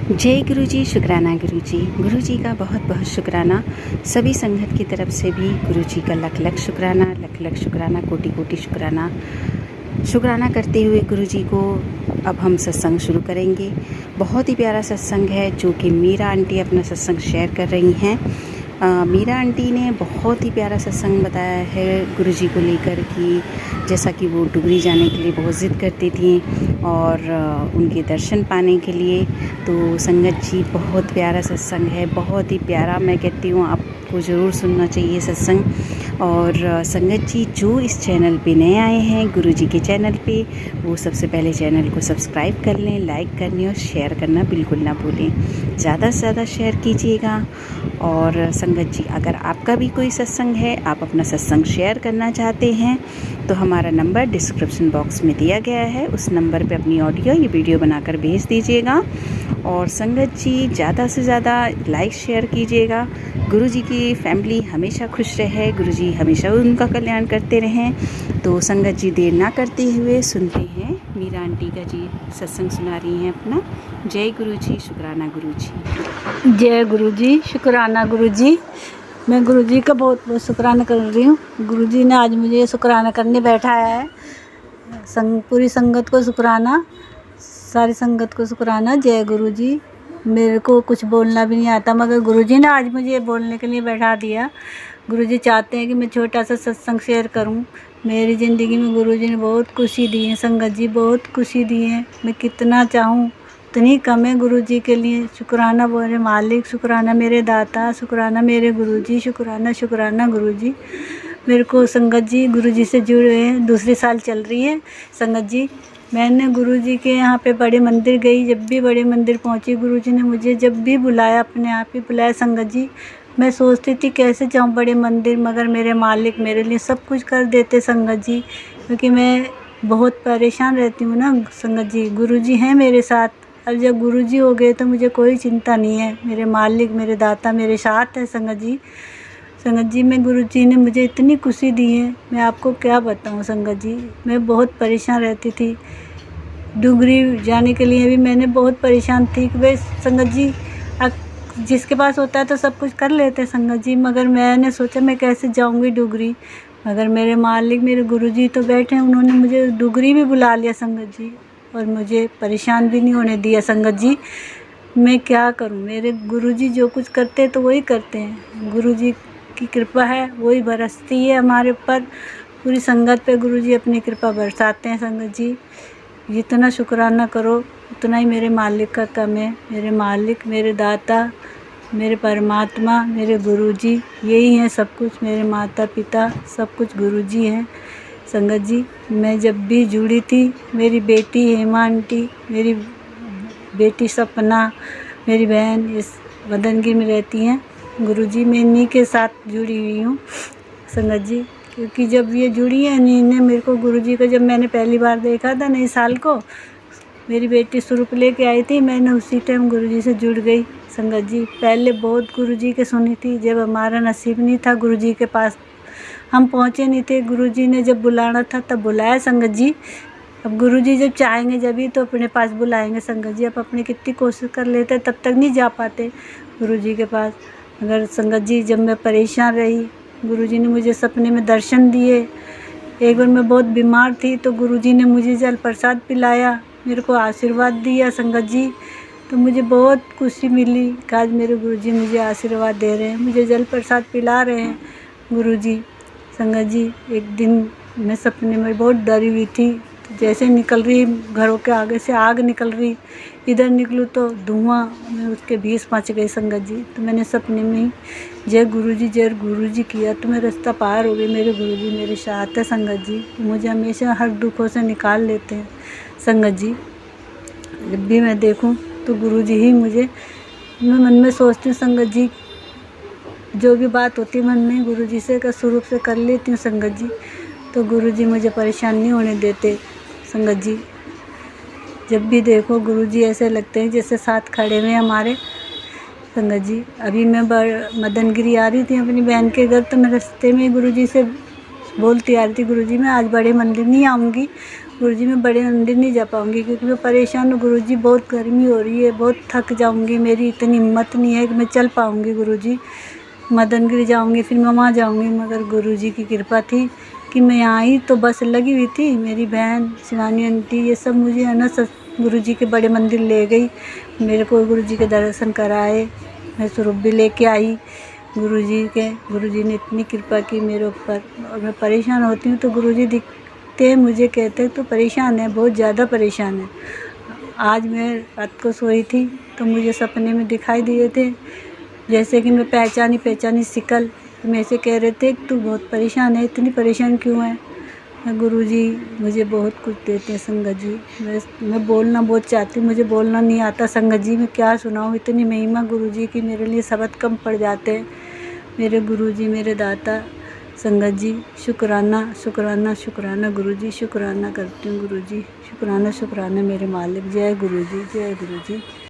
जय गुरु जी, शुक्राना गुरु जी। गुरु जी का बहुत बहुत शुक्राना। सभी संगत की तरफ से भी गुरु जी का लख लख शुक्राना, लख लख शुक्राना, कोटि कोटि शुक्राना। शुक्राना करते हुए गुरु जी को अब हम सत्संग शुरू करेंगे। बहुत ही प्यारा सत्संग है जो कि मीरा आंटी अपना सत्संग शेयर कर रही हैं। मीरा आंटी ने बहुत ही प्यारा सत्संग बताया है गुरु जी को लेकर कि जैसा कि वो डुगरी जाने के लिए बहुत ज़िद करती थी और उनके दर्शन पाने के लिए। तो संगत जी बहुत प्यारा सत्संग है, बहुत ही प्यारा। मैं कहती हूँ आपको ज़रूर सुनना चाहिए सत्संग। और संगत जी जो इस चैनल पे नए आए हैं गुरु जी के चैनल पे, वो सबसे पहले चैनल को सब्सक्राइब कर लें, लाइक करने और शेयर करना बिल्कुल ना भूलें। ज़्यादा से ज़्यादा शेयर कीजिएगा। और संगत जी अगर आपका भी कोई सत्संग है, आप अपना सत्संग शेयर करना चाहते हैं तो हमारा नंबर डिस्क्रिप्शन बॉक्स में दिया गया है। उस नंबर पे अपनी ऑडियो या वीडियो बनाकर भेज दीजिएगा। और संगत जी ज़्यादा से ज़्यादा लाइक शेयर कीजिएगा। गुरु जी की फैमिली हमेशा खुश रहे, गुरु जी हमेशा उनका कल्याण करते रहें। तो संगत जी देर ना करते हुए सुनते हैं मीरा आंटी का जी सत्संग सुना रही हैं अपना। जय गुरु जी, शुक्राना गुरु जी। जय गुरु जी, शुक्राना गुरु जी। मैं गुरु जी का बहुत बहुत शुक्राना कर रही हूँ। गुरु जी ने आज मुझे शुक्राना करने बैठाया है। पूरी संगत को शुक्राना, सारी संगत को शुक्राना। जय गुरु जी। मेरे को कुछ बोलना भी नहीं आता, मगर गुरु जी ने आज मुझे बोलने के लिए बैठा दिया। गुरु जी चाहते हैं कि मैं छोटा सा सत्संग शेयर करूं। मेरी ज़िंदगी में गुरु जी ने बहुत खुशी दी है, संगत जी बहुत खुशी दी है। मैं कितना चाहूँ उतनी कम है गुरु जी के लिए। शुक्राना मेरे मालिक, शुक्राना मेरे दाता, शुक्राना मेरे गुरु जी, शुक्राना शुक्राना गुरु जी। मेरे को संगत जी गुरु जी से जुड़े हैं, दूसरी साल चल रही है संगत जी। मैंने गुरु जी के यहाँ पे बड़े मंदिर गई, जब भी बड़े मंदिर पहुँची गुरु जी ने मुझे जब भी बुलाया, अपने आप ही बुलाया संगत जी। मैं सोचती थी कैसे जाऊँ बड़े मंदिर, मगर मेरे मालिक मेरे लिए सब कुछ कर देते संगत जी। क्योंकि मैं बहुत परेशान रहती हूँ ना संगत जी। गुरु जी हैं मेरे साथ, और जब गुरु जी हो गए तो मुझे कोई चिंता नहीं है। मेरे मालिक मेरे दाता मेरे साथ है संगत जी। संगत जी में गुरु जी ने मुझे इतनी खुशी दी है, मैं आपको क्या बताऊं संगत जी। मैं बहुत परेशान रहती थी, डुगरी जाने के लिए भी मैंने बहुत परेशान थी कि भाई संगत जी जिसके पास होता है तो सब कुछ कर लेते हैं संगत जी। मगर मैंने सोचा मैं कैसे जाऊंगी डुगरी, मगर मेरे मालिक मेरे गुरु जी तो बैठे हैं, उन्होंने मुझे डुगरी भी बुला लिया संगत जी। और मुझे परेशान भी नहीं होने दिया संगत जी। मैं क्या करूं, मेरे गुरु जी जो कुछ करते हैं तो वही करते हैं। गुरु जी की कृपा है, वही बरसती है हमारे ऊपर। पूरी संगत पे गुरु जी अपनी कृपा बरसाते हैं संगत जी। जितना शुक्राना करो उतना ही मेरे मालिक का कम है। मेरे मालिक मेरे दाता मेरे परमात्मा मेरे गुरु जी यही हैं सब कुछ। मेरे माता पिता सब कुछ गुरु जी हैं संगत जी। मैं जब भी जुड़ी थी, मेरी बेटी हेमा आंटी, मेरी बेटी सपना, मेरी बहन इस मदनगिरी में रहती हैं गुरु जी। मैं इन्हीं के साथ जुड़ी हुई हूँ संगत जी। क्योंकि जब ये जुड़ी है इन्हीं मेरे को गुरु जी को जब मैंने पहली बार देखा था नए साल को, मेरी बेटी स्वरूप लेके आई थी, मैंने उसी टाइम गुरु जी से जुड़ गई संगत जी। पहले बहुत गुरु जी के सुनी थी, जब हमारा नसीब नहीं था गुरु जी के पास, हम पहुँचे नहीं थे। गुरु जी ने जब बुलाना था तब बुलाया संगत जी। अब गुरु जी जब चाहेंगे जब ही तो अपने पास बुलाएंगे संगत जी। अब अपनी कितनी कोशिश कर लेते तब तक नहीं जा पाते गुरु जी के पास। मगर संगत जी जब मैं परेशान रही, गुरु जी ने मुझे सपने में दर्शन दिए। एक बार मैं बहुत बीमार थी तो गुरु जी ने मुझे जल प्रसाद पिलाया, मेरे को आशीर्वाद दिया संगत जी। तो मुझे बहुत खुशी मिली कि आज मेरे गुरु जी मुझे आशीर्वाद दे रहे हैं, मुझे जल प्रसाद पिला रहे हैं गुरु जी संगत जी। एक दिन मैं सपने में बहुत डरी हुई थी, तो जैसे निकल रही घरों के आगे से आग निकल रही, इधर निकलूँ तो धुआं, मैं उसके बीच मच गई संगत जी। तो मैंने सपने में ही जय गुरु जी किया तो मैं रास्ता पार हो गई। मेरे गुरु जी मेरे साथ है संगत जी, मुझे हमेशा हर दुखों से निकाल लेते हैं संगत जी। जब भी मैं देखूं तो गुरु जी ही मुझे, मैं मन में सोचती हूँ संगत जी, जो भी बात होती है मन में गुरु जी से का स्वरूप से कर लेती हूँ संगत जी। तो गुरु जी मुझे परेशान नहीं होने देते संगत जी। जब भी देखो गुरु जी ऐसे लगते हैं जैसे साथ खड़े हुए हमारे संगत जी। अभी मैं मदनगिरी आ रही थी अपनी बहन के घर, तो मैं रास्ते में गुरु जी से बोलती आ रही थी, गुरु जी मैं आज बड़े मंदिर नहीं आऊँगी, गुरुजी मैं बड़े मंदिर नहीं जा पाऊँगी क्योंकि मैं परेशान हूँ गुरुजी, बहुत गर्मी हो रही है, बहुत थक जाऊँगी, मेरी इतनी हिम्मत नहीं है कि मैं चल पाऊँगी गुरुजी। मदनगिरी जाऊँगी फिर मैं वहाँ जाऊँगी, मगर गुरुजी की कृपा थी कि मैं यहाँ आई तो बस लगी हुई थी, मेरी बहन शिवानी आंटी ये सब मुझे है ना गुरुजी के बड़े मंदिर ले गई, मेरे को गुरुजी के दर्शन कराए, मैं स्वरूप भी लेके आई गुरुजी ने इतनी कृपा की मेरे ऊपर। और मैं परेशान होती हूँ तो गुरुजी दिखते मुझे कहते हैं तो परेशान है, बहुत ज़्यादा परेशान है। आज मैं रात को सोई थी तो मुझे सपने में दिखाई दिए थे जैसे कि मैं पहचानी शिकल, तो मैं ऐसे कह रहे थे तू बहुत परेशान है, इतनी परेशान क्यों है। गुरुजी मुझे बहुत कुछ देते हैं संगत जी, मैं बोलना बहुत चाहती हूँ, मुझे बोलना नहीं आता संगत जी, मैं क्या सुनाऊँ, इतनी महिमा गुरुजी की मेरे लिए शब्द कम पड़ जाते हैं। मेरे गुरुजी मेरे दाता संगत जी, शुक्राना शुक्राना शुक्राना गुरुजी, शुक्राना करती हूँ गुरुजी, शुक्राना शुक्राना मेरे मालिक। जय गुरुजी, जय गुरुजी।